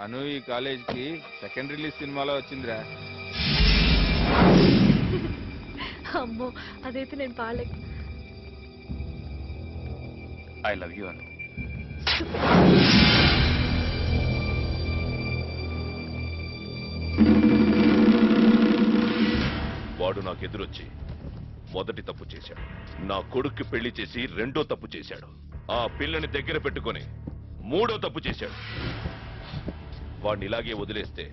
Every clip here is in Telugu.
అను ఈ కాలేజీకి సెకండ్ రిలీజ్ సినిమాలో వచ్చిందిరా. అమ్మో అదైతే నేను పాడలేక. ఐ లవ్ యూ అను. వాడు నాకెదురొచ్చి మొదటి తప్పు చేశాడు. నా కొడుక్కి పెళ్లి చేసి రెండో తప్పు చేశాడు. ఆ పిల్లని దగ్గర పెట్టుకొని మూడో తప్పు చేశాడు. వాడిని ఇలాగే వదిలేస్తే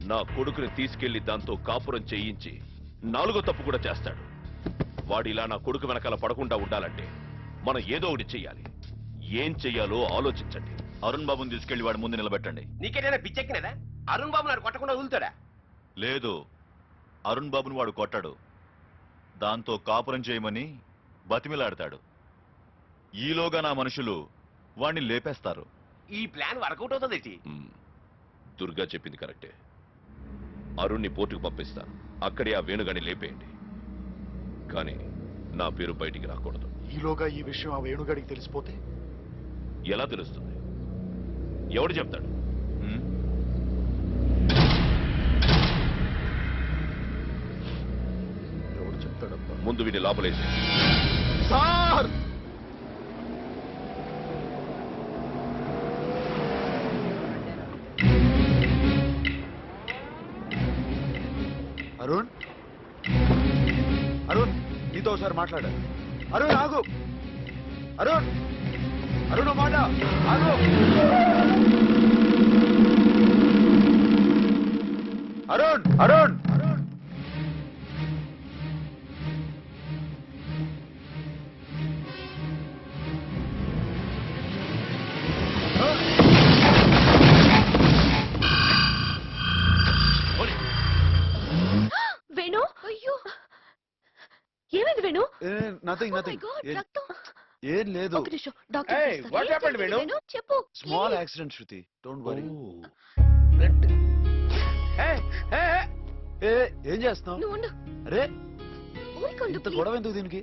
నా కొడుకుని తీసుకెళ్లి దాంతో కాపురం చేయించి నాలుగో తప్పు కూడా చేస్తాడు. వాడు ఇలా నా కొడుకు వెనకాల పడకుండా ఉండాలంటే మనం ఏదో ఒకటి చెయ్యాలి. ఏం చెయ్యాలో ఆలోచించండి. అరుణ్ బాబుని తీసుకెళ్లి వాడి ముందు నిలబెట్టండి. నీకేదైనా పిచ్చెక్కినదా? అరుణ్ బాబు నాడు కొట్టకుండా వదులుతాడా? లేదు, అరుణ్ బాబుని వాడు కొట్టాడు, దాంతో కాపురం చేయమని బతిమిలాడతాడు. ఈలోగా నా మనుషులు వాణ్ణి లేపేస్తారు. ఈ ప్లాన్ వర్కౌట్ అవుతుంది. దుర్గా చెప్పింది కరెక్టే. అరుణ్ని పోర్టుకు పంపిస్తాను. అక్కడే ఆ వేణుగాని లేపేయండి. కానీ నా పేరు బయటికి రాకూడదు. ఈలోగా ఈ విషయం ఆ వేణుగాడికి తెలిసిపోతే ఎలా తెలుస్తుంది? ఎవడు చెప్తాడు? ఎవడు చెప్తాడబ్బా? ముందు వీడిని లోపలేసి. సార్ అరుణ్, అరుణ్ నీతో ఒకసారి మాట్లాడాలి. అరుణ్ ఆగు. అరుణ్, అరుణ్ మాట ఆగు. అరుణ్, అరుణ్, వేణు, అయ్యో ఏమైంది వేణు? నథింగ్ నథింగ్, ఏం లేదు. చెప్పు. Small accident Shruti, don't worry. ఏం చేస్తున్నావు? నువ్వు ఉండు. అరే ఊరుకోండి, ఇంత గొడవ ఎందుకు దీనికి?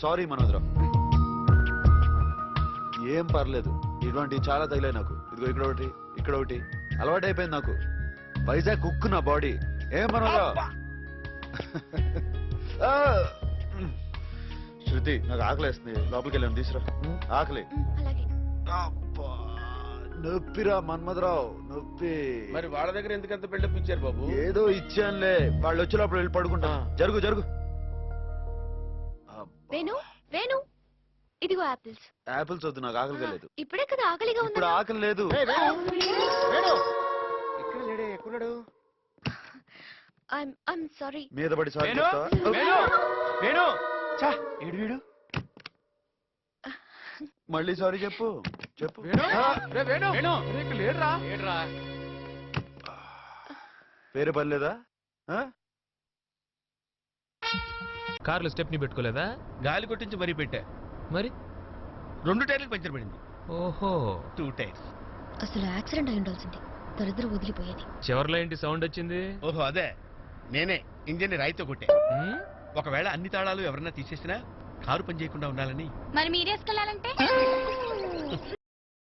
సారీ మనోదరం, ఏం పర్లేదు. ఇటువంటి చాలా తగిలాయి నాకు. ఇదిగో ఇక్కడ ఒకటి, ఇక్కడ ఒకటి. అలవాటు అయిపోయింది నాకు. వైజాగ్ కుక్ నా బాడీ. ఏం మనోదరా? శృతి నాకు ఆకలి వేస్తుంది, లోపలికి వెళ్ళాను, తీసురా. ఆకలి. అలాగే. అబ్బా, నొప్పిరా మన్మధరావు, నొప్పి. మరి వాళ్ళ దగ్గర ఎందుకంత బిల్డప్ ఇచ్చారు బాబు? ఏదో ఇచ్చానులే, వాళ్ళు వచ్చే లోపల వెళ్ళి పడుకుంటా. జరుగు జరుగు. వేణు, వేణు, ఇదిగో యాపిల్స్. యాపిల్స్ వద్దు, నాకు ఆకలిగా లేదు. ఇప్పుడే కదా ఆకలిగా ఉంది. ఇప్పుడు ఆకలి లేదు. I'm sorry. మీద పడి సారీ వేణు, చెప్తావా? వేణు, వేణు, ఛా, ఏడు వీడు. మళ్ళీ సారీ చెప్పు, చెప్పు. పేరు పర్లేదా? కార్లో స్టెప్ని పెట్టుకోలేదా? గాలి కొట్టించి మరీ పెట్టా. మరి 2 టైర్లకు పంచర్ పడింది. ఓహో, 2 టైర్స్. అసలు యాక్సిడెంట్ అయి ఉండాల్సింది, దరిద్రం వదిలిపోయేది. చివర్లో ఏంటి సౌండ్ వచ్చింది? ఓహో అదే, నేనే ఇంజన్ రాయితో కొట్టే. ఒకవేళ అన్ని తాళాలు ఎవరన్నా తీసేసినా కారు పని చేయకుండా ఉండాలని. మరి మీరేసుకెళ్ళాలంటే